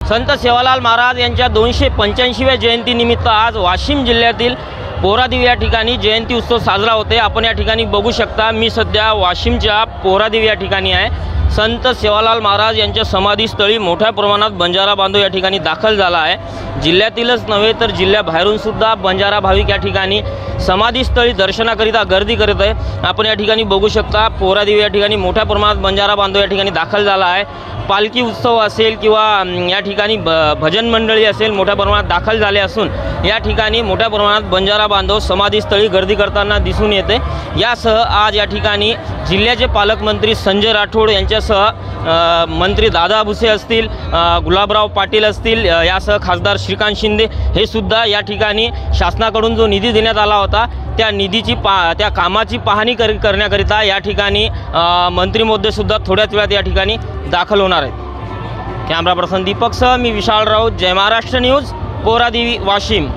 संत सेवालाल महाराज यांच्या 285व्या जयंतीनिमित्त आज वाशिम जिल्ह्यातील पोहरादेवी या ठिकाणी जयंती उत्सव साजरा होते। आपण या ठिकाणी बघू शकता, मी सध्या वाशिमच्या पोहरादेवी या ठिकाणी आहे। संत सेवालाल महाराज यांच्या समाधीस्थळी मोठ्या प्रमाणात बंजारा बांधव या ठिकाणी दाखल झाला आहे। जिल्ह्यातीलच नव्हे तर जिल्ह्याबाहेरून सुद्धा बंजारा भाविक या ठिकाणी समाधीस्थळी दर्शनाकरिता गर्दी करत आहे। आपण या ठिकाणी बघू शकता, पोहरादेवी या ठिकाणी मोठ्या प्रमाणात बंजारा बांधव या ठिकाणी दाखल झाला आहे। पालखी उत्सव असेल किंवा या ठिकाणी भजन मंडळी असेल मोठ्या प्रमाणात दाखल झाले असून या ठिकाणी मोठ्या प्रमाणात बंजारा बांधव समाधीस्थळी गर्दी करताना दिसून येते। यासह आज या ठिकाणी जिल्ह्याचे पालकमंत्री संजय राठोड यांच्यासह मंत्री दादा भुसे असतील, गुलाबराव पाटील असतील, यासह खासदार श्रीकांत शिंदे हे सुद्धा या ठिकाणी शासनाकडून जो निधी देण्यात आला होता त्या निधीची त्या कामाची पाहणी करण्याकरिता या ठिकाणी मंत्री महोदय सुद्धा थोड्याच वेळात या ठिकाणी दाखल होणार आहेत। कॅमेरा पर्सन दीपकसह मी विशाल राऊत, जय महाराष्ट्र न्यूज, पोहरादेवी, वाशिम।